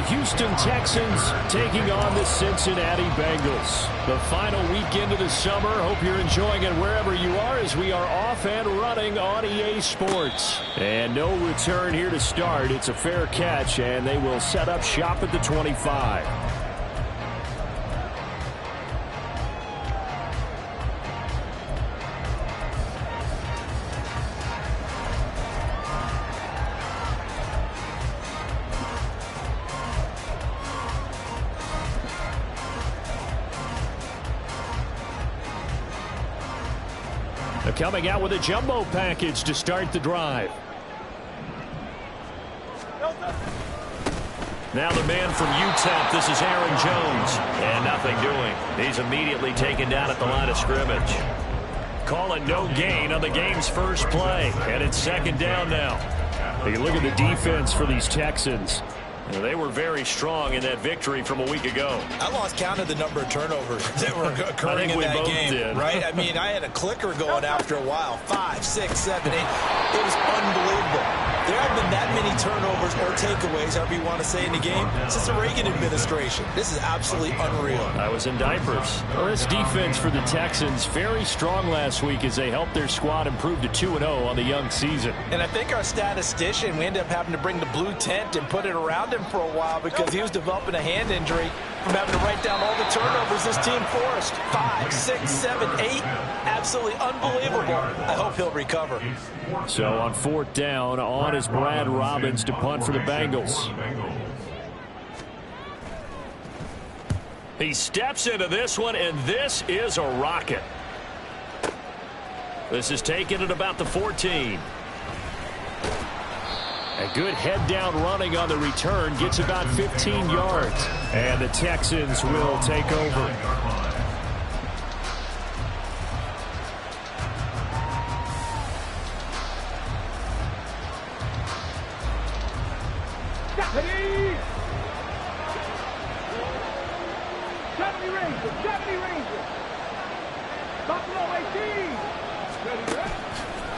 Houston Texans taking on the Cincinnati Bengals. The final weekend of the summer. Hope you're enjoying it wherever you are as we are off and running on EA Sports. And no return here to start. It's a fair catch, and they will set up shop at the 25. Coming out with a jumbo package to start the drive. Now the man from UTEP, this is Aaron Jones. And nothing doing. He's immediately taken down at the line of scrimmage. Calling no gain on the game's first play. And it's second down now. You look at the defense for these Texans. They were very strong in that victory from a week ago. I lost count of the number of turnovers that were occurring in that game. Did. Right? I mean, I had a clicker going after a while. 5, 6, 7, 8. It was unbelievable. There haven't been that many turnovers or takeaways, however you want to say, in the game since the Reagan administration. This is absolutely unreal. I was in diapers. Well, this defense for the Texans very strong last week as they helped their squad improve to 2-0 on the young season. And I think our statistician, we ended up having to bring the blue tent and put it around him for a while because he was developing a hand injury from having to write down all the turnovers this team forced. 5, 6, 7, 8. Absolutely unbelievable. I hope he'll recover. So on fourth down, on is Brad Robbins to punt for the Bengals. He steps into this one, and this is a rocket. This is taken at about the 14. A good head-down running on the return gets about 15 yards. And the Texans will take over.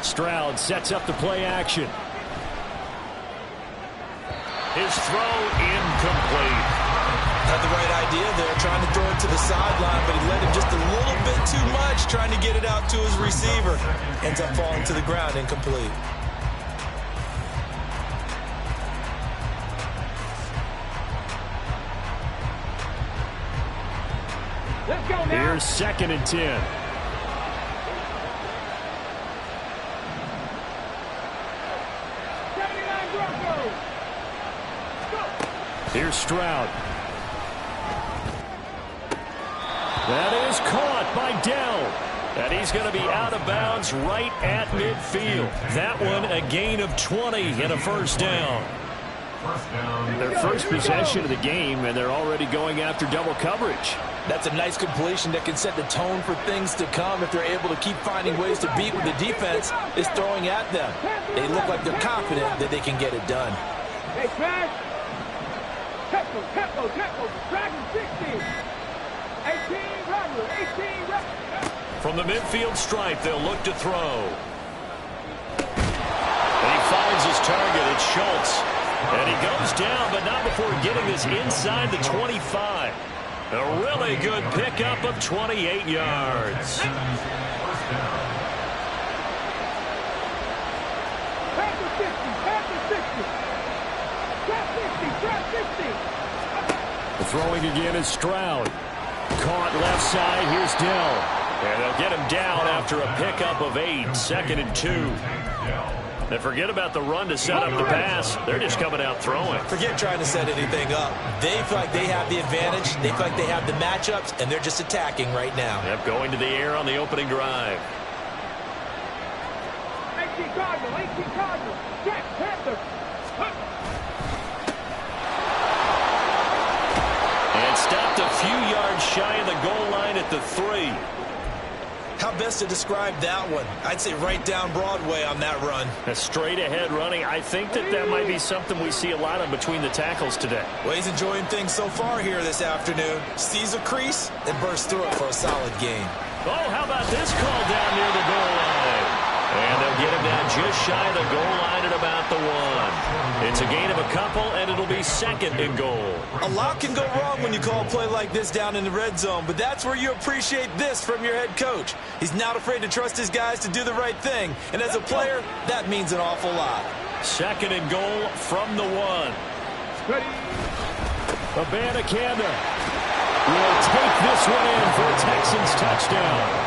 Stroud sets up the play action. His throw incomplete. Had the right idea there, trying to throw it to the sideline, but he led him just a little bit too much, trying to get it out to his receiver. Ends up falling to the ground, incomplete. Let's go now. Here's 2nd and 10. Here's Stroud. That is caught by Dell. And he's going to be out of bounds right at midfield. That one a gain of 20 and a first down. Their first possession of the game, and they're already going after double coverage. That's a nice completion that can set the tone for things to come if they're able to keep finding ways to beat what the defense is throwing at them. They look like they're confident that they can get it done. Hey, Crash. Tempo, Dragon 16. 18, Roger, 18, Roger. From the midfield stripe, they'll look to throw. And he finds his target. It's Schultz. And he goes down, but not before getting this inside the 25. A really good pickup of 28 yards. The throwing again is Stroud. Caught left side. Here's Dell. And they'll get him down after a pickup of 8. 2nd and 2. And forget about the run to set up the pass. They're just coming out throwing. Forget trying to set anything up. They feel like they have the advantage. They feel like they have the matchups, and they're just attacking right now. Yep, going to the air on the opening drive. 18 Cardinal. Jack Panther. And stopped a few yards shy of the goal line at the 3. How best to describe that one? I'd say right down Broadway on that run. A straight ahead running. I think that might be something we see a lot of between the tackles today. Well, he's enjoying things so far here this afternoon. Sees a crease and bursts through it for a solid gain. Oh, how about this call down near the goal line? And they'll get him down just shy of the goal line at about the 1. It's a gain of a couple, and it'll be 2nd and goal. A lot can go wrong when you call a play like this down in the red zone, but that's where you appreciate this from your head coach. He's not afraid to trust his guys to do the right thing, and as a player, that means an awful lot. 2nd and goal from the 1. Abanikanda will take this one in for a Texans touchdown.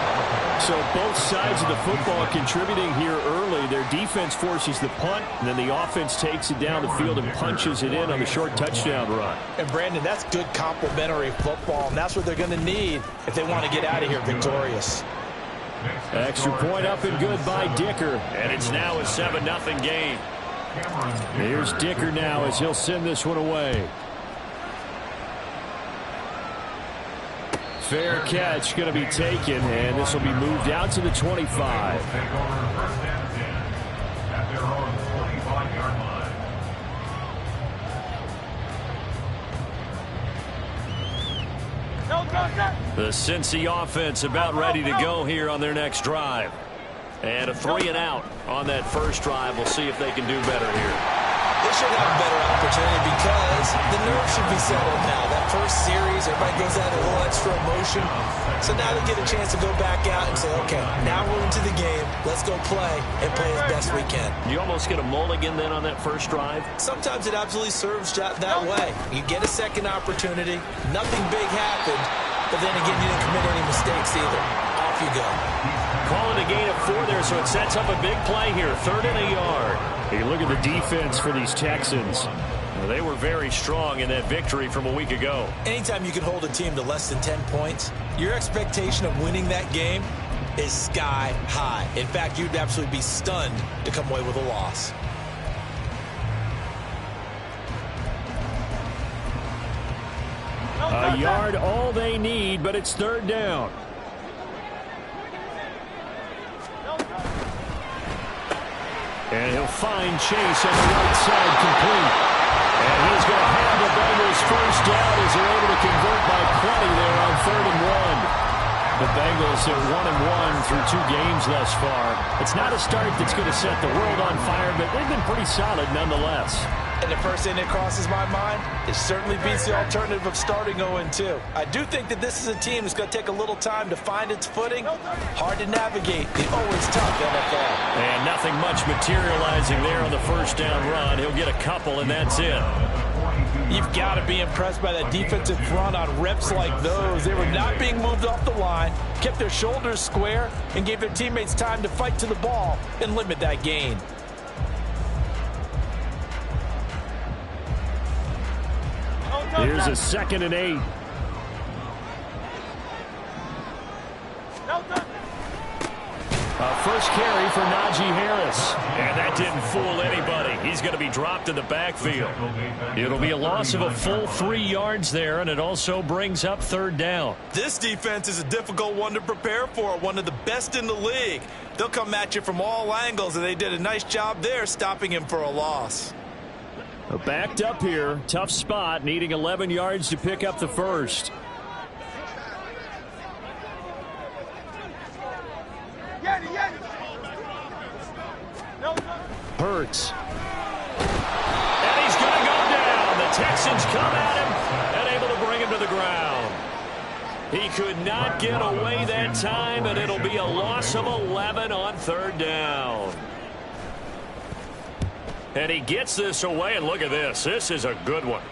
So both sides of the football contributing here early. Their defense forces the punt, and then the offense takes it down the field and punches it in on the short touchdown run. And, Brandon, that's good complementary football, and that's what they're going to need if they want to get out of here victorious. Extra point up and good by Dicker. And it's now a 7-0 game. Here's Dicker now as he'll send this one away. Fair catch going to be taken, and this will be moved out to the 25. The Cincy offense about ready to go here on their next drive. And a 3-and-out on that first drive. We'll see if they can do better here. They should have a better opportunity because the nerves should be settled now. That first series, everybody goes out a little extra emotion. So now they get a chance to go back out and say, okay, now we're into the game. Let's go play and play as best we can. You almost get a mulligan then on that first drive? Sometimes it absolutely serves that way. You get a second opportunity. Nothing big happened. But then again, you didn't commit any mistakes either. Off you go. Call it a gain of 4 there, so it sets up a big play here. 3rd and a yard. Hey, look at the defense for these Texans. Well, they were very strong in that victory from a week ago. Anytime you can hold a team to less than 10 points, your expectation of winning that game is sky high. In fact, you'd absolutely be stunned to come away with a loss. A yard all they need, but it's 3rd down. And he'll find Chase on the right side complete. And he's going to have the Bengals first down as they're able to convert by plenty there on 3rd and 1. The Bengals are 1-1 through 2 games thus far. It's not a start that's going to set the world on fire, but they've been pretty solid nonetheless. And the first thing that crosses my mind, it certainly beats the alternative of starting 0-2. I do think that this is a team that's going to take a little time to find its footing. Hard to navigate the always tough NFL. And nothing much materializing there on the first down run. He'll get a couple, and that's it. You've got to be impressed by that defensive front on reps like those. They were not being moved off the line, kept their shoulders square, and gave their teammates time to fight to the ball and limit that gain. Here's a 2nd and 8. First carry for Najee Harris. And that didn't fool anybody. He's going to be dropped in the backfield. It'll be a loss of a full 3 yards there, and it also brings up 3rd down. This defense is a difficult one to prepare for, one of the best in the league. They'll come at you from all angles, and they did a nice job there stopping him for a loss. Backed up here. Tough spot, needing 11 yards to pick up the first. Hurts. And he's going to go down. The Texans come at him and able to bring him to the ground. He could not get away that time, and it'll be a loss of 11 on 3rd down. And he gets this away, and look at this. This is a good one.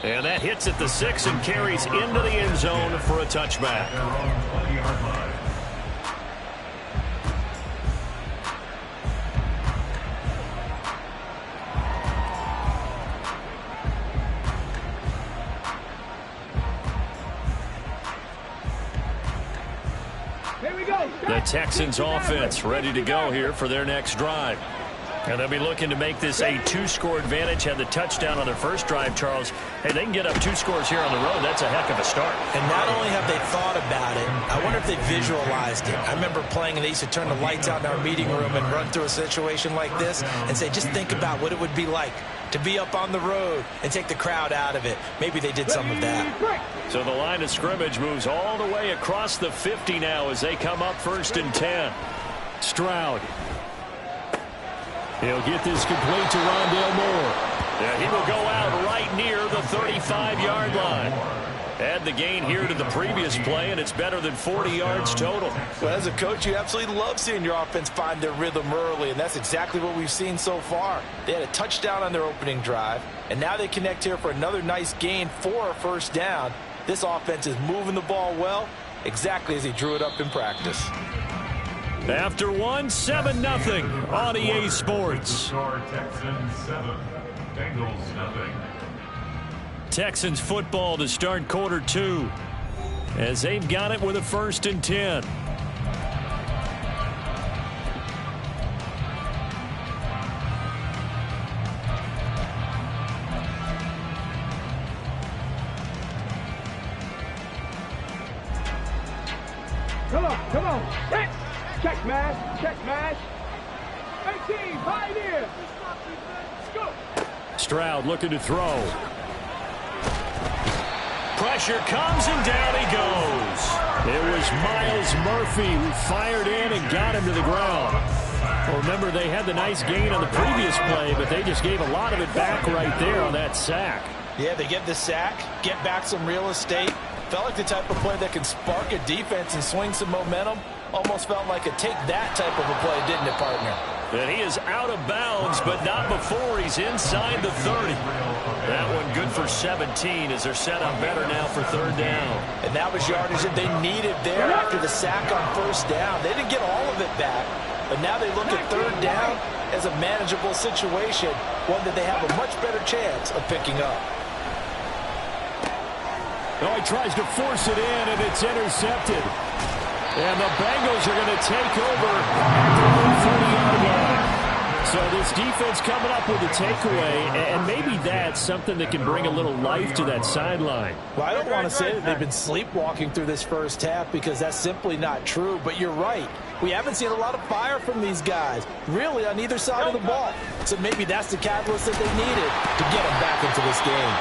And that hits at the 6 and carries into the end zone for a touchback. The Texans offense ready to go here for their next drive. And they'll be looking to make this a 2-score advantage. Had the touchdown on their first drive, Charles. Hey, they can get up 2 scores here on the road. That's a heck of a start. And not only have they thought about it, I wonder if they visualized it. I remember playing and they used to turn the lights out in our meeting room and run through a situation like this and say, just think about what it would be like to be up on the road and take the crowd out of it. Maybe they did some of that. So the line of scrimmage moves all the way across the 50 now as they come up 1st and 10. Stroud. He'll get this complete to Rondale Moore. Yeah, he will go out right near the 35-yard line. Add the gain here to the previous play, and it's better than 40 yards total. Well, as a coach, you absolutely love seeing your offense find their rhythm early, and that's exactly what we've seen so far. They had a touchdown on their opening drive, and now they connect here for another nice gain for a 1st down. This offense is moving the ball well, exactly as he drew it up in practice. After one, 7-0 on EA Sports. Texans 7, Bengals nothing. Texans football to start quarter 2 as they've got it with a 1st and 10. Come on. Check mash. 18, pioneer. Go. Stroud looking to throw. Pressure comes and down he goes. It was Miles Murphy who fired in and got him to the ground. Well, remember, they had the nice gain on the previous play, but they just gave a lot of it back right there on that sack. Yeah, they get the sack, get back some real estate. Felt like the type of play that can spark a defense and swing some momentum. Almost felt like a take-that type of a play, didn't it, partner? And he is out of bounds, but not before he's inside the 30. That one good for 17 as they're set up better now for 3rd down. And that was yardage that they needed there after the sack on 1st down. They didn't get all of it back, but now they look at 3rd down as a manageable situation, one that they have a much better chance of picking up. Oh, he tries to force it in, and it's intercepted. And the Bengals are going to take over at the 30-yard line. So this defense coming up with a takeaway, and maybe that's something that can bring a little life to that sideline. Well, I don't want to say that they've been sleepwalking through this 1st half because that's simply not true, but you're right. We haven't seen a lot of fire from these guys, really, on either side of the ball. So maybe that's the catalyst that they needed to get them back into this game.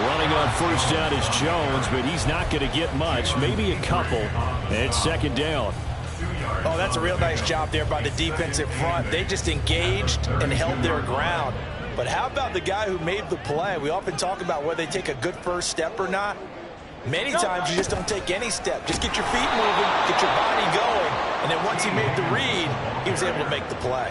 Running on 1st down is Jones, but he's not going to get much, maybe a couple. It's 2nd down. Oh, that's a real nice job there by the defensive front. They just engaged and held their ground. But how about the guy who made the play? We often talk about whether they take a good 1st step or not. Many times you just don't take any step. Just get your feet moving, get your body going, and then once he made the read, he was able to make the play.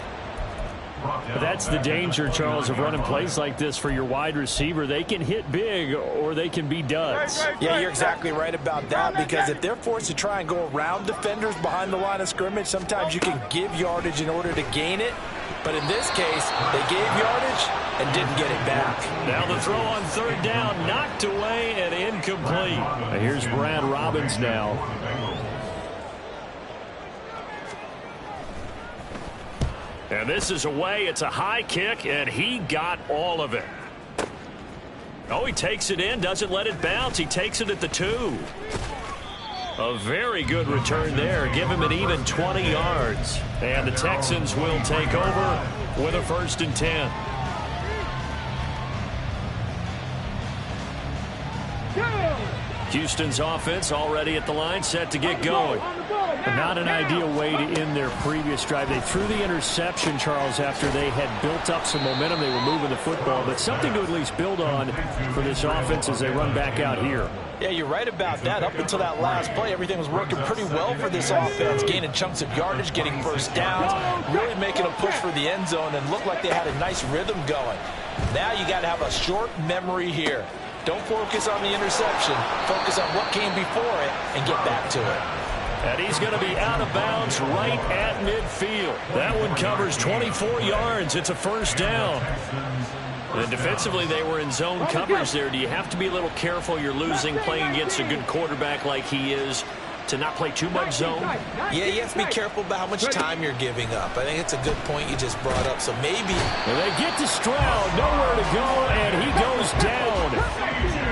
That's the danger, Charles, of running plays like this for your wide receiver. They can hit big or they can be duds. Yeah, you're exactly right about that, because if they're forced to try and go around defenders behind the line of scrimmage, sometimes you can give yardage in order to gain it. But in this case, they gave yardage and didn't get it back. Now the throw on 3rd down, knocked away and incomplete. Here's Brad Robbins now. And this is away. It's a high kick, and he got all of it. Oh, he takes it in, doesn't let it bounce. He takes it at the 2. A very good return there. Give him an even 20 yards. And the Texans will take over with a 1st and 10. Houston's offense already at the line, set to get going. Not an ideal way to end their previous drive. They threw the interception, Charles, after they had built up some momentum. They were moving the football, but something to at least build on for this offense as they run back out here. Yeah, you're right about that. Up until that last play, everything was working pretty well for this offense, gaining chunks of yardage, getting 1st downs, really making a push for the end zone, and looked like they had a nice rhythm going. Now you got to have a short memory here. Don't focus on the interception. Focus on what came before it and get back to it. And he's going to be out of bounds right at midfield. That one covers 24 yards. It's a 1st down. And defensively, they were in zone coverage there. Do you have to be a little careful? You're losing playing against a good quarterback like he is to not play too much zone? Yeah, you have to be careful about how much time you're giving up. I think it's a good point you just brought up. So maybe. And they get to Stroud, nowhere to go, and he goes down.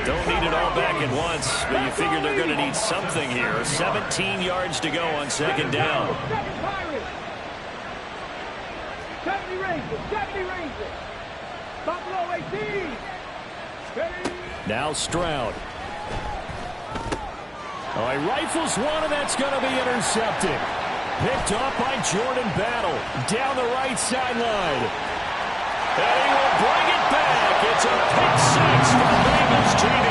Don't need it all back at once, but you figure they're going to need something here. 17 yards to go on 2nd down. 70 Rangers. Buffalo 18. Ready? Now Stroud. Oh, he rifles one, and that's going to be intercepted. Picked off by Jordan Battle down the right sideline. And he will bring it back. It's a pick six for the Bengals TD.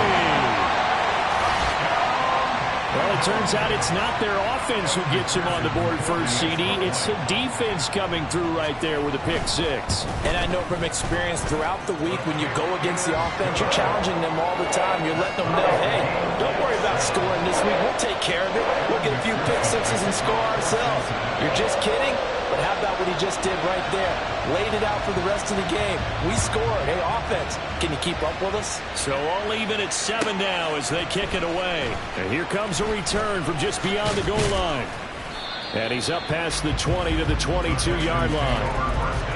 Well, it turns out it's not their offense who gets him on the board first, CD. It's the defense coming through right there with a pick six. And I know from experience throughout the week when you go against the offense, you're challenging them all the time. You're letting them know, hey, don't worry about scoring this week. We'll take care of it. We'll get a few pick sixes and score ourselves. You're just kidding? But how about what he just did right there? Laid it out for the rest of the game. We scored. Hey, offense, can you keep up with us? So all even at 7 now as they kick it away. And here comes a return from just beyond the goal line. And he's up past the 20 to the 22-yard line.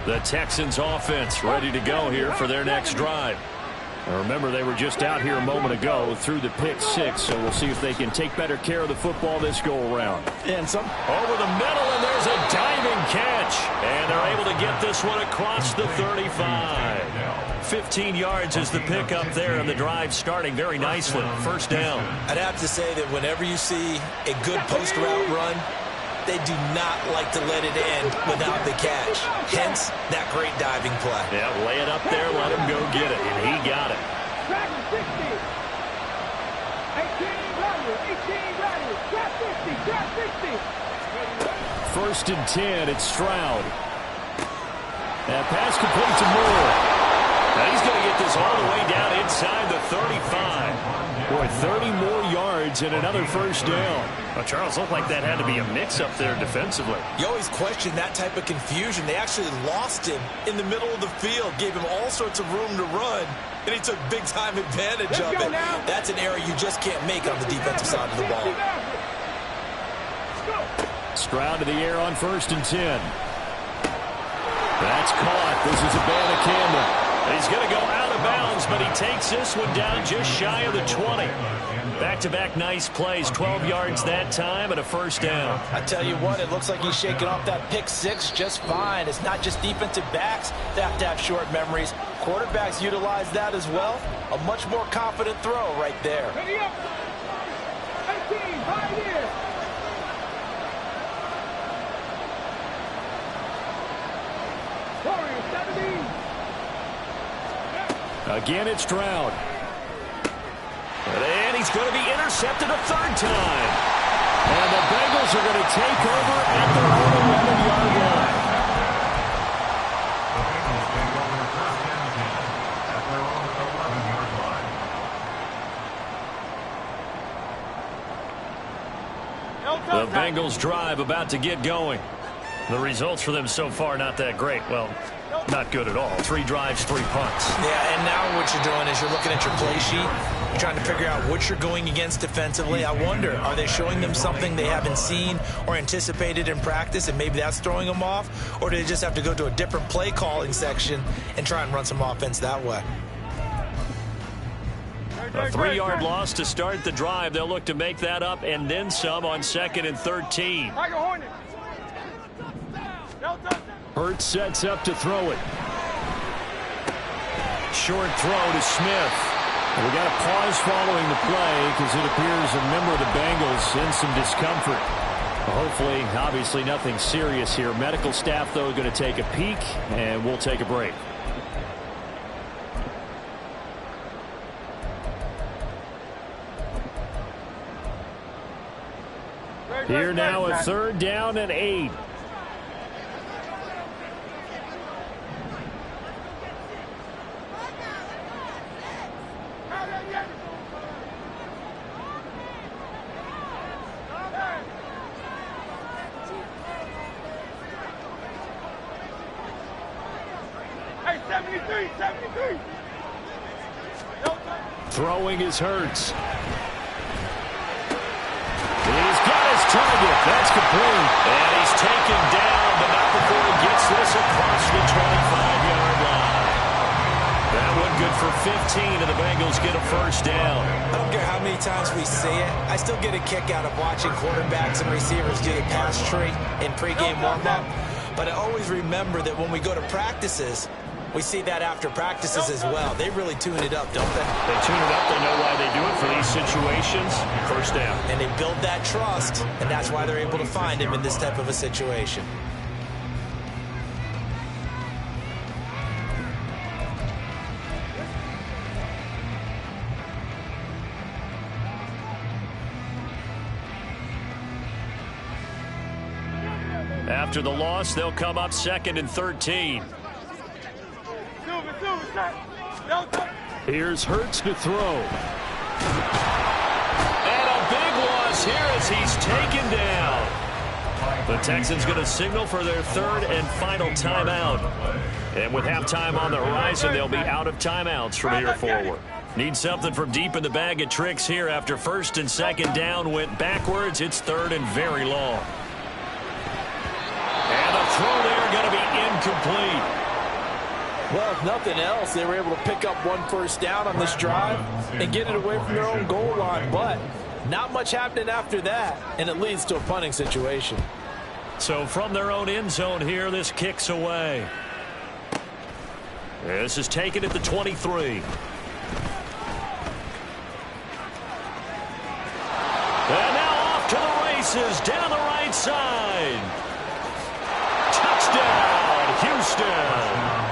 The Texans offense ready to go here for their next drive. Now remember, they were just out here a moment ago through the pick six, so we'll see if they can take better care of the football this go-around. And some over the middle, and there's a diving catch. And they're able to get this one across the 35. 15 yards is the pickup there, and the drive starting very nicely. First down. I'd have to say that whenever you see a good post-route run, they do not like to let it end without the catch. Hence, that great diving play. Yeah, lay it up there, let him go get it, and he got it. Track 60. 18 value. 18 value. Track 50. Track 60. First and 10, it's Stroud. That pass complete to Moore. Now he's going to get this all the way down inside the 35. Boy, 30 more yards and another first down. Well, Charles, looked like that had to be a mix-up there defensively. You always question that type of confusion. They actually lost him in the middle of the field, gave him all sorts of room to run, and he took big-time advantage of it. That's an error you just can't make on the defensive side of the ball. Stroud to the air on first and 10. That's caught. This is a Campbell. He's going to go out of bounds, but he takes this one down just shy of the 20. Back-to-back nice plays, 12 yards that time and a first down. I tell you what, it looks like he's shaking off that pick six just fine. It's not just defensive backs that have to have short memories. Quarterbacks utilize that as well. A much more confident throw right there. Ready up. 18, pioneer. Warrior 17. Again, it's Stroud. And he's going to be intercepted a third time. And the Bengals are going to take over at their own 11-yard line. The Bengals drive about to get going. The results for them so far not that great. Well, not good at all. 3 drives, 3 punts. Yeah, and now what you're doing is you're looking at your play sheet. You're trying to figure out what you're going against defensively. I wonder, are they showing them something they haven't seen or anticipated in practice, and maybe that's throwing them off? Or do they just have to go to a different play calling section and try and run some offense that way? A 3-yard loss to start the drive. They'll look to make that up and then some on 2nd and 13. Hurts sets up to throw it. Short throw to Smith. We got a pause following the play because it appears a member of the Bengals in some discomfort. Hopefully, obviously nothing serious here. Medical staff, though, going to take a peek, and we'll take a break. Here now, a 3rd down and 8. Hey, 73, 73. Throwing is Hurts. He's got his target. That's complete. And he's taken down, but not before he gets this across the 25-yard line. That one good for 15, and the Bengals get a first down. I don't care how many times we see it. I still get a kick out of watching quarterbacks and receivers do the pass tree in pregame warm-up. But I always remember that when we go to practices, we see that after practices as well. They really tune it up, don't they? They tune it up. They know why they do it for these situations. First down. And they build that trust, and that's why they're able to find him in this type of a situation. After the loss, they'll come up 2nd and 13. Here's Hurts to throw. And a big loss here as he's taken down. The Texans going to signal for their 3rd and final timeout. And with halftime on the horizon, they'll be out of timeouts from here forward. Need something from deep in the bag of tricks here after 1st and 2nd down went backwards. It's 3rd and very long. And the throw there going to be incomplete. Well, if nothing else, they were able to pick up 1 first down on this drive and get it away from their own goal line. But not much happening after that, and it leads to a punting situation. So from their own end zone here, this kicks away. This is taken at the 23. And now off to the races down the right side. Touchdown, Houston.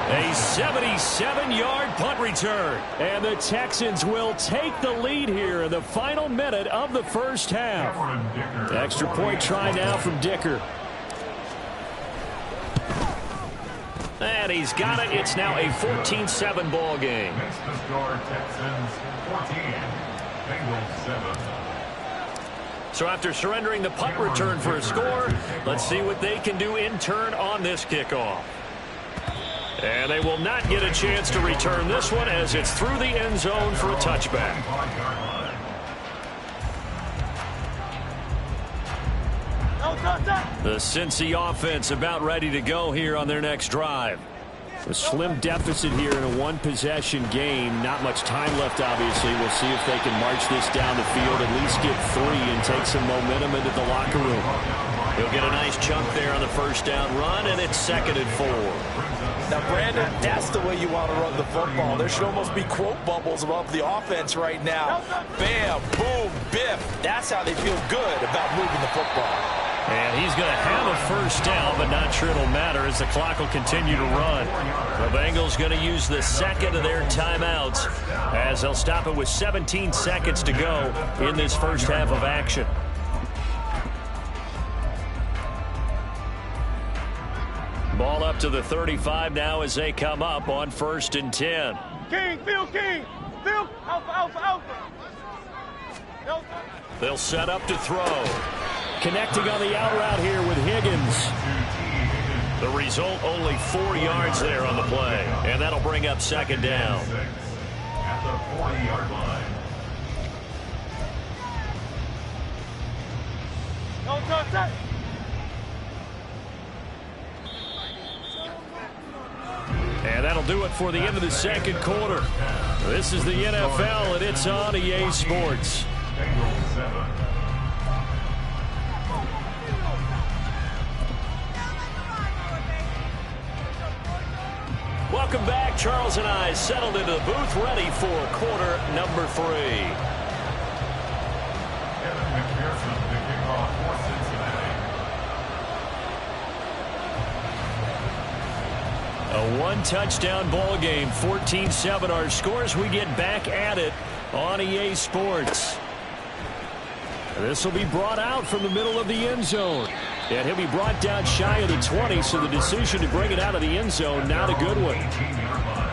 A 77-yard punt return. And the Texans will take the lead here in the final minute of the first half. Extra point try now from Dicker. And he's got it. It's now a 14-7 ball game. Makes the score Texans 14, Bengals 7. So after surrendering the punt return for a score, let's see what they can do in turn on this kickoff. And they will not get a chance to return this one as it's through the end zone for a touchback. The Cincy offense about ready to go here on their next drive. A slim deficit here in a one-possession game. Not much time left, obviously. We'll see if they can march this down the field, at least get 3 and take some momentum into the locker room. He'll get a nice chunk there on the first down run, and it's 2nd and 4. Now, Brandon, that's the way you want to run the football. There should almost be quote bubbles above the offense right now. Bam, boom, biff. That's how they feel good about moving the football. And he's going to have a first down, but not sure it'll matter as the clock will continue to run. The Bengals going to use the 2nd of their timeouts as they'll stop it with 17 seconds to go in this first half of action. Ball up to the 35 now as they come up on 1st and 10. King, Phil, alpha. They'll set up to throw. Connecting on the out route here with Higgins. The result, only 4 yards there on the play. And that'll bring up 2nd down. At the 40-yard line. And that'll do it for the end of the second quarter. This is the NFL, and it's on EA Sports. Bengals 7. Welcome back. Charles and I settled into the booth, ready for quarter number 3. Kevin McPherson to kick off for Cincinnati. A one-touchdown ball game, 14-7 our scores. We get back at it on EA Sports. This will be brought out from the middle of the end zone. And he'll be brought down shy of the 20, so the decision to bring it out of the end zone, not a good one. 18-yard line.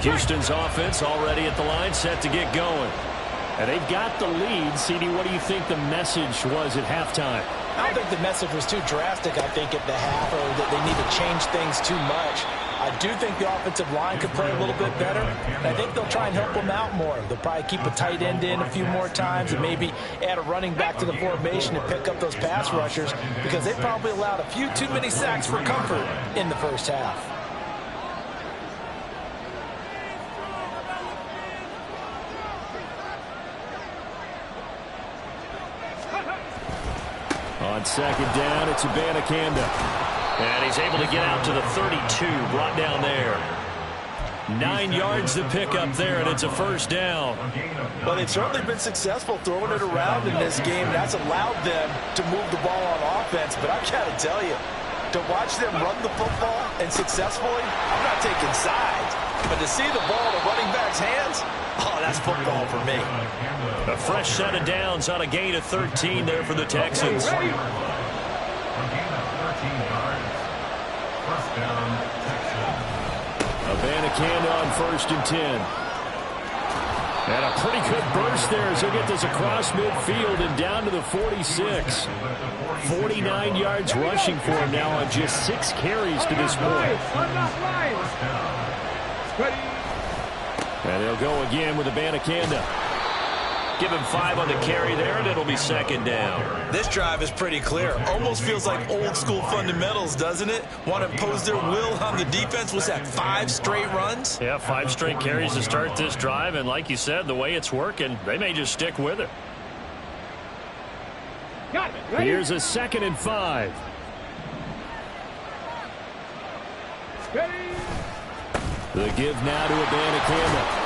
Houston's offense already at the line, set to get going. And they've got the lead. CD, what do you think the message was at halftime? I don't think the message was too drastic, I think, at the half, or that they need to change things too much. I do think the offensive line could play a little bit better. And I think they'll try and help them out more. They'll probably keep a tight end in a few more times and maybe add a running back to the formation to pick up those pass rushers because they probably allowed a few too many sacks for comfort in the first half. On second down, it's Abanikanda. And he's able to get out to the 32, brought down there. 9 yards to pick up there, and it's a first down. Well, they've certainly been successful throwing it around in this game. That's allowed them to move the ball on offense. But I got to tell you, to watch them run the football and successfully, I'm not taking sides. But to see the ball in the running back's hands, oh, that's football for me. A fresh set of downs on a gain of 13 there for the Texans. Abanikanda on 1st and 10. And a pretty good burst there as he'll get this across midfield and down to the 46. 49 yards rushing for him now on just 6 carries to this point. And they'll go again with Abanikanda. Give him 5 on the carry there, and it'll be second down. This drive is pretty clear. Almost feels like old school fundamentals, doesn't it? Want to impose their will on the defense. Was that 5 straight runs? Yeah, 5 straight carries to start this drive, and like you said, the way it's working, they may just stick with it. Here's a 2nd and 5. The give now to Abanikanda.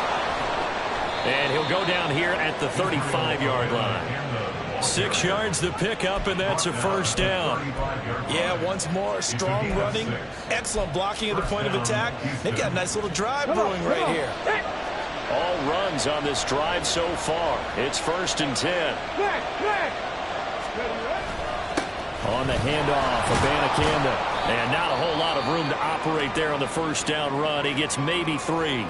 And he'll go down here at the 35-yard line. 6 yards to pick up, and that's a first down. Yeah, once more, strong running, excellent blocking at the point of attack. They've got a nice little drive brewing right here. All runs on this drive so far. It's 1st and 10. On the handoff, Abanikanda. And not a whole lot of room to operate there on the first down run. He gets maybe 3.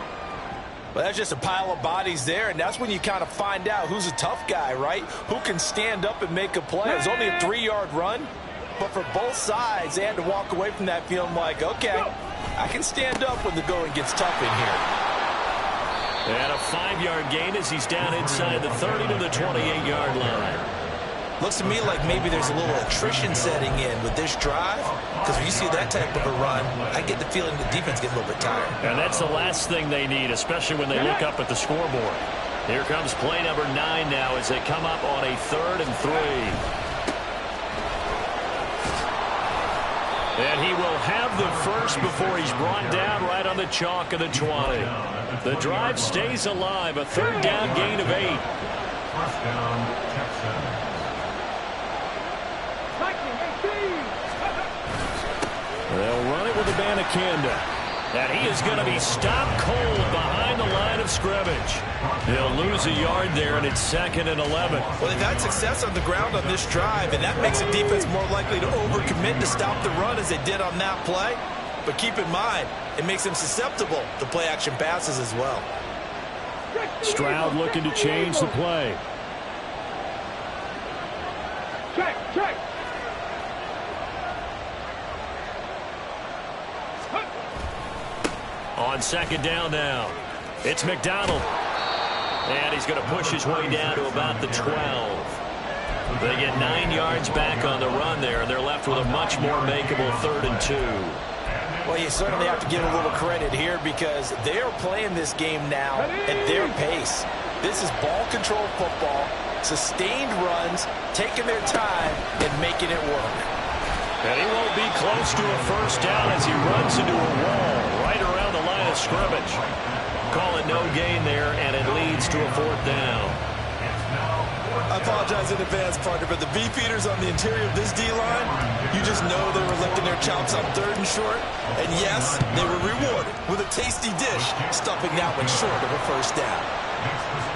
Well, that's just a pile of bodies there, and that's when you kind of find out who's a tough guy, right? Who can stand up and make a play. It was only a 3-yard run, but for both sides, they had to walk away from that feeling like, okay, I can stand up when the going gets tough in here. And a 5-yard gain as he's down inside the 30 to the 28-yard line. Looks to me like maybe there's a little attrition setting in with this drive, because when you see that type of a run, I get the feeling the defense gets a little bit tired. And that's the last thing they need, especially when they look up at the scoreboard. Here comes play number 9 now as they come up on a 3rd and 3. And he will have the first before he's brought down right on the chalk of the 20. The drive stays alive, a 3rd down gain of 8. First down, Texans. They'll run it with Abanikanda. And he is going to be stopped cold behind the line of scrimmage. He'll lose a yard there, and it's 2nd and 11. Well, they've had success on the ground on this drive, and that makes the defense more likely to overcommit to stop the run as they did on that play. But keep in mind, it makes them susceptible to play-action passes as well. Stroud looking to change the play. Check, check. On 2nd down now, it's McDonald. And he's going to push his way down to about the 12. They get 9 yards back on the run there, and they're left with a much more makeable 3rd and 2. Well, you certainly have to give a little credit here because they are playing this game now at their pace. This is ball control football, sustained runs, taking their time, and making it work. And he won't be close to a first down as he runs into a wall right around the line of scrimmage. Call it no gain there, and it leads to a 4th down. I apologize in advance, partner, but the beefeaters on the interior of this D-line, you just know they were licking their chops on 3rd and short. And yes, they were rewarded with a tasty dish, stuffing that one short of a first down.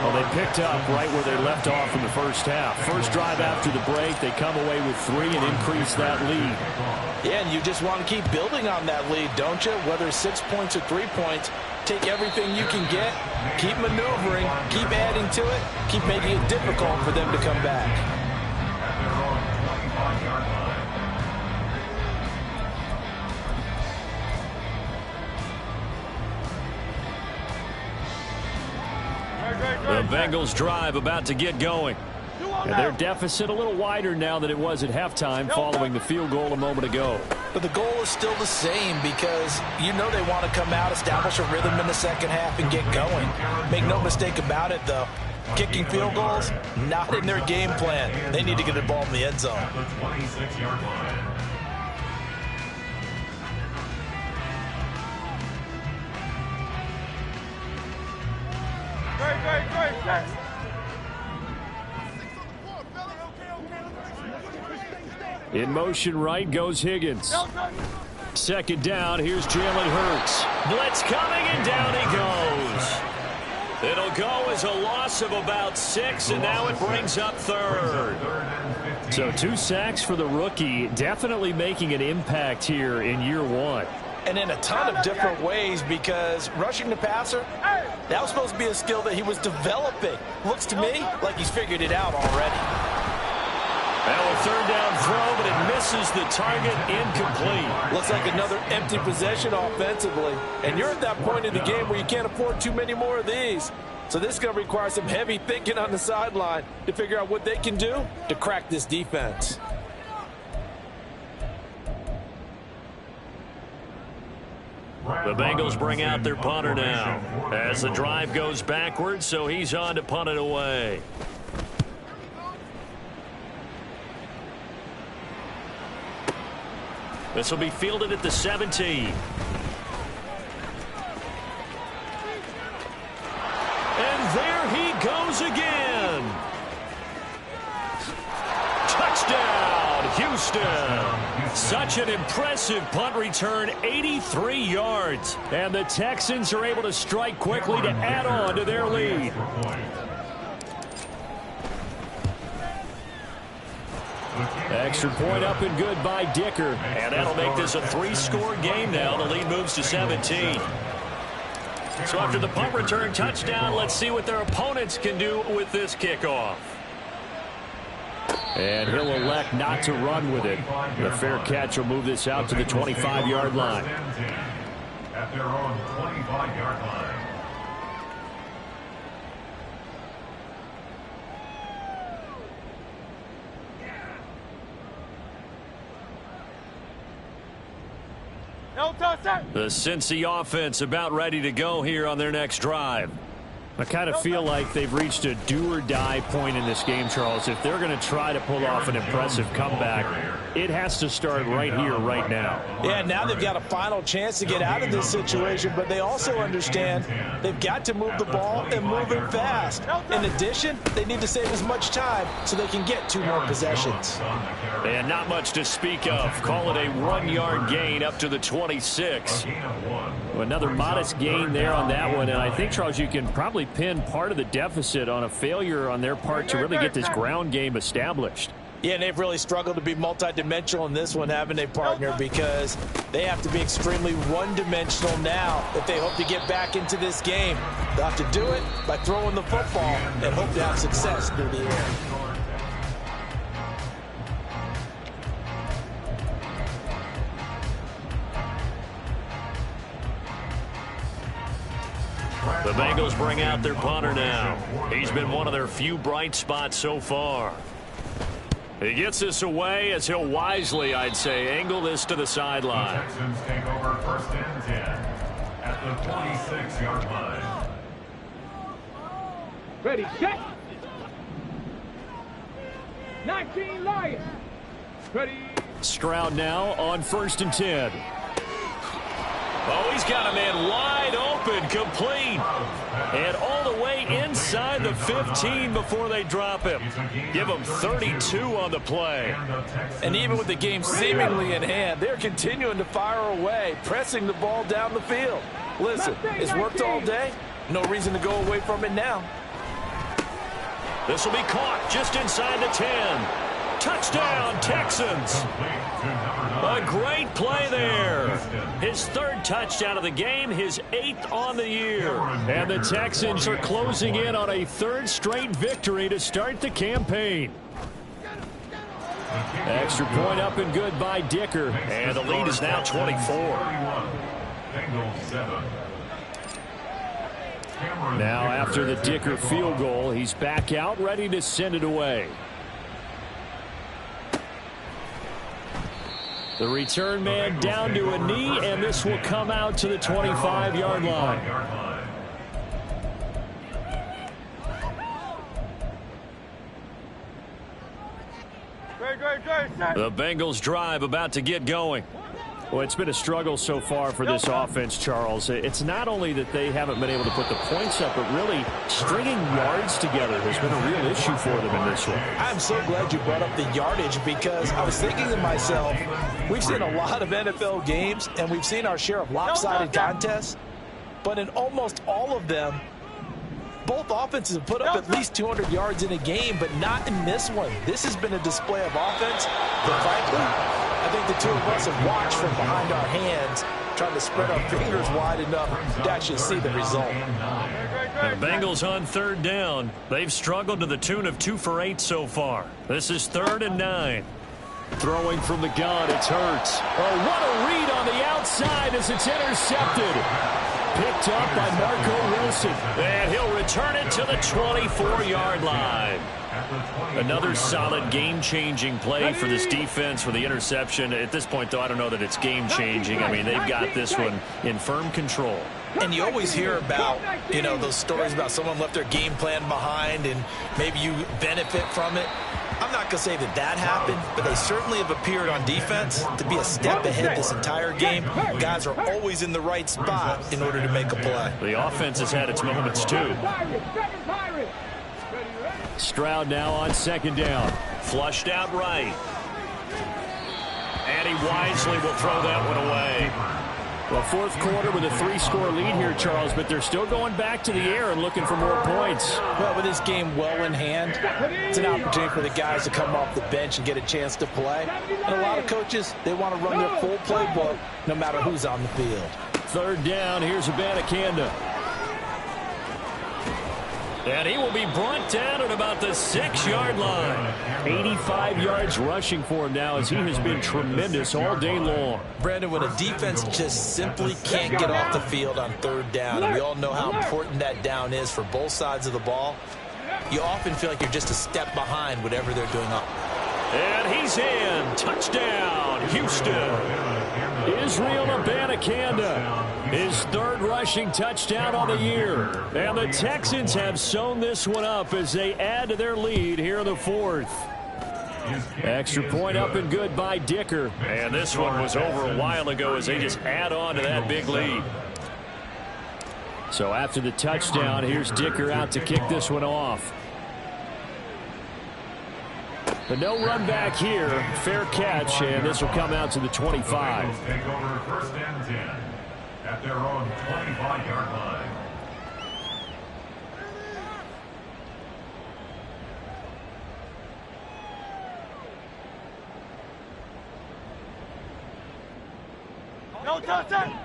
Well, they picked up right where they left off in the first half. First drive after the break, they come away with 3 and increase that lead. Yeah, and you just want to keep building on that lead, don't you? Whether it's 6 points or 3 points, take everything you can get, keep maneuvering, keep adding to it, keep making it difficult for them to come back. The Bengals drive about to get going. And their deficit a little wider now than it was at halftime following the field goal a moment ago. But the goal is still the same because you know they want to come out, establish a rhythm in the second half, and get going. Make no mistake about it, though. Kicking field goals, not in their game plan. They need to get the ball in the end zone. The 26-yard line. Great. In motion right goes Higgins. Second down, here's Jalen Hurts. Blitz coming, and down he goes. It'll go as a loss of about 6, and now it brings up third. So 2 sacks for the rookie, definitely making an impact here in year 1. And in a ton of different ways, because rushing the passer, that was supposed to be a skill that he was developing. Looks to me like he's figured it out already. Now a third down throw, but it misses the target, incomplete. Looks like another empty possession offensively. And you're at that point in the game where you can't afford too many more of these. So this is going to require some heavy thinking on the sideline to figure out what they can do to crack this defense. The Bengals bring out their punter now as the drive goes backwards, so he's on to punt it away. This will be fielded at the 17. And there he goes again. Touchdown, Houston. Such an impressive punt return, 83 yards. And the Texans are able to strike quickly to add on to their lead. Extra point up and good by Dicker. And that'll make this a 3-score game now. The lead moves to 17. So after the punt return touchdown, let's see what their opponents can do with this kickoff. And he'll elect not to run with it. The fair catch will move this out to the 25-yard line. At their own 25-yard line. The Cincy offense about ready to go here on their next drive. I kind of feel like they've reached a do-or-die point in this game, Charles. If they're going to try to pull off an impressive comeback, it has to start right here, right now. Yeah, now they've got a final chance to get out of this situation, but they also understand they've got to move the ball and move it fast. In addition, they need to save as much time so they can get 2 more possessions. And not much to speak of. Call it a 1-yard gain up to the 26. Well, another modest gain there on that one, and I think, Charles, you can probably pin part of the deficit on a failure on their part to really get this ground game established. Yeah, and they've really struggled to be multidimensional in this one, haven't they, partner? Because they have to be extremely one-dimensional now if they hope to get back into this game. They'll have to do it by throwing the football and hope to have success through the air. The Bengals bring out their punter now. He's been one of their few bright spots so far. He gets this away as he'll wisely, I'd say, angle this to the sideline. The Texans take over 1st and 10 at the 26-yard line. Ready, set. 19 Lions. Ready. Stroud now on 1st and 10. Oh, he's got a man wide open, complete. And all the way inside the 15 before they drop him. Give him 32 on the play. And even with the game seemingly in hand, they're continuing to fire away, pressing the ball down the field. Listen, it's worked all day. No reason to go away from it now. This will be caught just inside the 10. Touchdown, Texans. A great play there. His 3rd touchdown of the game, his 8th on the year. And the Texans are closing in on a 3rd straight victory to start the campaign. Extra point up and good by Dicker. And the lead is now 24. Bengals 7. Now after the Dicker field goal, he's back out ready to send it away. The return man down to a knee, and this will come out to the 25-yard line. The Bengals drive about to get going. Well, it's been a struggle so far for this offense, Charles. It's not only that they haven't been able to put the points up, but really stringing yards together has been a real issue for them in this one. I'm so glad you brought up the yardage, because I was thinking to myself, we've seen a lot of NFL games, and we've seen our share of lopsided contests, but in almost all of them, both offenses have put up at least 200 yards in a game, but not in this one. This has been a display of offense that, frankly, I think the two of us have watched from behind our hands, trying to spread our fingers wide enough to actually see the result. The Bengals on third down. They've struggled to the tune of 2 for 8 so far. This is 3rd and 9. Throwing from the gun, it's Hurts. Oh, what a read on the outside as it's intercepted. Picked up by Marco Wilson. And he'll return it to the 24-yard line. Another solid game-changing play for this defense for the interception. At this point, though, I don't know that it's game-changing. I mean, they've got this one in firm control. And you always hear about, you know, those stories about someone left their game plan behind and maybe you benefit from it. I'm not going to say that that happened, but they certainly have appeared on defense to be a step ahead this entire game. Guys are always in the right spot in order to make a play. The offense has had its moments, too. Stroud now on 2nd down. Flushed out right. And he wisely will throw that one away. Well, 4th quarter with a 3-score lead here, Charles, but they're still going back to the air and looking for more points. Well, with this game well in hand, it's an opportunity for the guys to come off the bench and get a chance to play. And a lot of coaches, they want to run their full playbook no matter who's on the field. 3rd down, here's Abanikanda. And he will be brought down at about the 6-yard line. 85 yards rushing for him now as he has been tremendous all day long. Brandon, when a defense just simply can't get off the field on 3rd down, and we all know how important that down is for both sides of the ball, you often feel like you're just a step behind whatever they're doing up. And he's in. Touchdown, Houston. Israel Abanikanda, his 3rd rushing touchdown on the year. And the Texans have sewn this one up as they add to their lead here in the 4th. Extra point up and good by Dicker. And this one was over a while ago as they just add on to that big lead. So after the touchdown, here's Dicker out to kick this one off. But no run back here. Fair catch, and this will come out to the 25. Take over 1st and 10 at their own 25-yard line.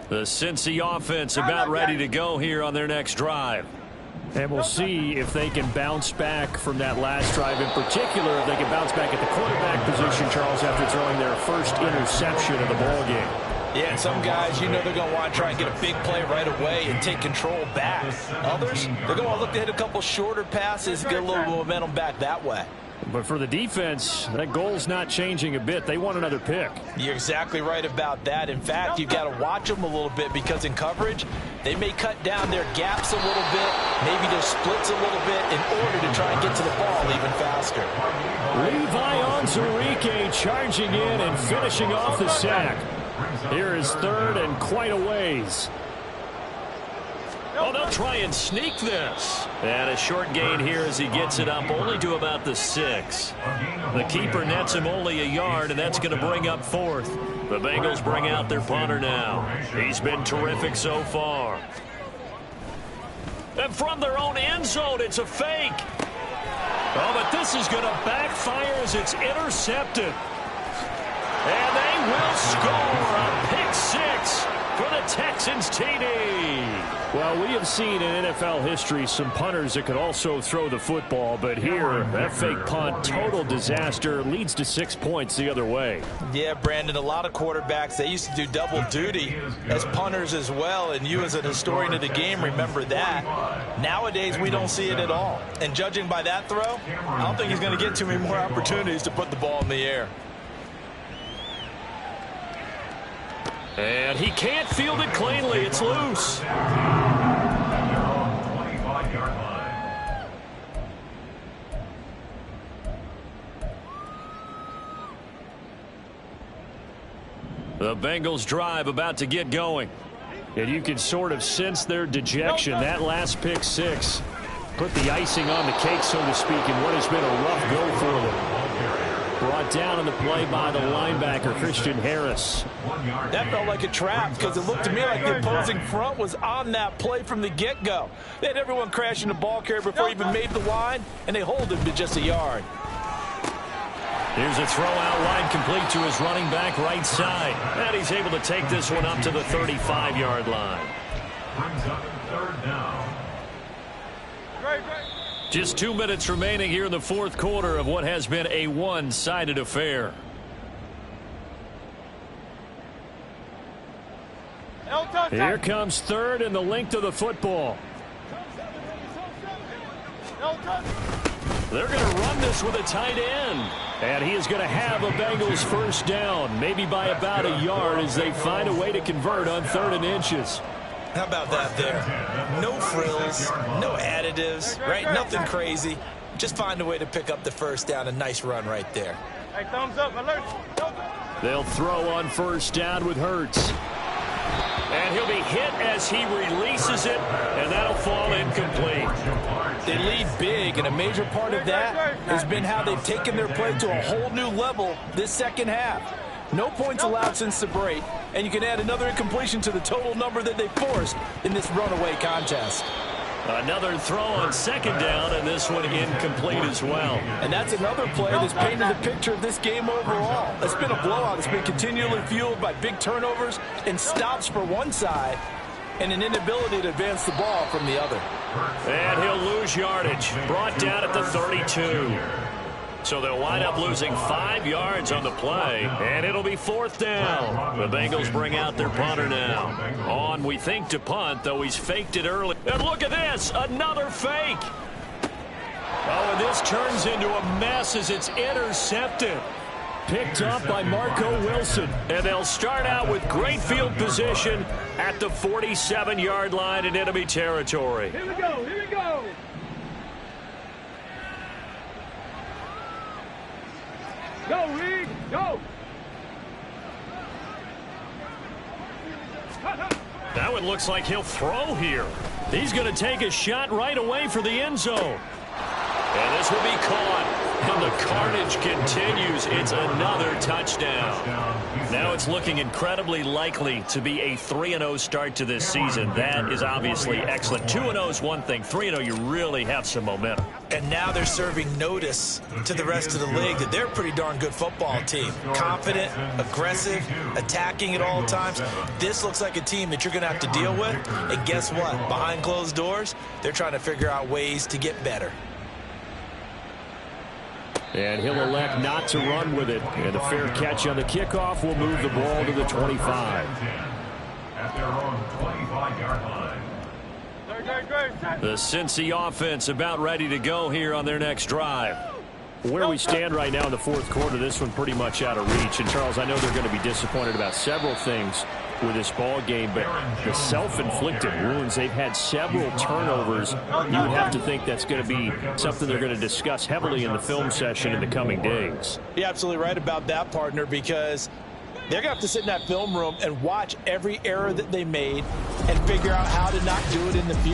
The Cincy offense about ready to go here on their next drive. And we'll see if they can bounce back from that last drive. In particular, if they can bounce back at the quarterback position, Charles, after throwing their first interception of the ball game. Yeah, and some guys, you know they're going to want to try and get a big play right away and take control back. Others, they're going to want to look to hit a couple shorter passes and get a little momentum back that way. But for the defense, that goal's not changing a bit. They want another pick. You're exactly right about that. In fact, you've got to watch them a little bit because in coverage, they may cut down their gaps a little bit, maybe their splits a little bit in order to try and get to the ball even faster. Levi Onwuzurike charging in and finishing off the sack. Here is 3rd and quite a ways. Oh, they'll try and sneak this. And a short gain here as he gets it up only to about the 6. The keeper nets him only a yard, and that's going to bring up 4th. The Bengals bring out their punter now. He's been terrific so far. And from their own end zone, it's a fake. Oh, but this is going to backfire as it's intercepted. And they will score a pick 6 for the Texans TD. Well, we have seen in NFL history some punters that could also throw the football, but here, that fake punt, total disaster, leads to 6 points the other way. Yeah, Brandon, a lot of quarterbacks, they used to do double duty as punters as well, and you as an historian of the game remember that. Nowadays, we don't see it at all. And judging by that throw, I don't think he's going to get too many more opportunities to put the ball in the air. And he can't field it cleanly. It's loose. The Bengals drive about to get going. And you can sort of sense their dejection. That last pick six put the icing on the cake, so to speak, in what has been a rough go for them. Brought down on the play by the linebacker, Christian Harris. That felt like a trap because it looked to me like the opposing front was on that play from the get-go. They had everyone crashing the ball carrier before he even made the line, and they hold him to just a yard. Here's a throw out wide, complete to his running back right side. And he's able to take this one up to the 35-yard line. Brings up third down. Just 2 minutes remaining here in the fourth quarter of what has been a one-sided affair. Here comes third and the length of the football. They're going to run this with a tight end. And he is going to have a Bengals first down, maybe by about a yard as they find a way to convert on 3rd and inches. How about that there? No frills, no additives, right? Nothing crazy. Just find a way to pick up the first down. A nice run right there. Hey, thumbs up, alert. They'll throw on first down with Hurts. And he'll be hit as he releases it, and that'll fall incomplete. They lead big, and a major part of that has been how they've taken their play to a whole new level this second half. No points allowed since the break, and you can add another incompletion to the total number that they forced in this runaway contest. Another throw on second down, and this one incomplete as well. And that's another play that's painted the picture of this game overall. It's been a blowout. It's been continually fueled by big turnovers and stops for one side and an inability to advance the ball from the other. And he'll lose yardage. Brought down at the 32. So they'll wind up losing 5 yards on the play, and it'll be fourth down. The Bengals bring out their punter now. On, we think, to punt, though he's faked it early. And look at this, another fake. Oh, and this turns into a mess as it's intercepted. Picked up by Marco Wilson. And they'll start out with great field position at the 47-yard line in enemy territory. Here we go, here we go. Go, Reed, go. That one looks like he'll throw here. He's going to take a shot right away for the end zone. And this will be caught. And the carnage continues. It's another touchdown. Now it's looking incredibly likely to be a 3-0 start to this season. That is obviously excellent. 2-0 is one thing. 3-0, you really have some momentum. And now they're serving notice to the rest of the league that they're a pretty darn good football team. Confident, aggressive, attacking at all times. This looks like a team that you're going to have to deal with. And guess what? Behind closed doors, they're trying to figure out ways to get better. And he'll elect not to run with it. And a fair catch on the kickoff will move the ball to the 25. At their own 25-yard line. The Cincy offense about ready to go here on their next drive. Where we stand right now in the fourth quarter, this one pretty much out of reach. And, Charles, I know they're going to be disappointed about several things with this ball game, but the self-inflicted wounds, they've had several turnovers. You would have to think that's going to be something they're going to discuss heavily in the film session in the coming days. You're absolutely right about that, partner, because they're going to have to sit in that film room and watch every error that they made and figure out how to not do it in the future.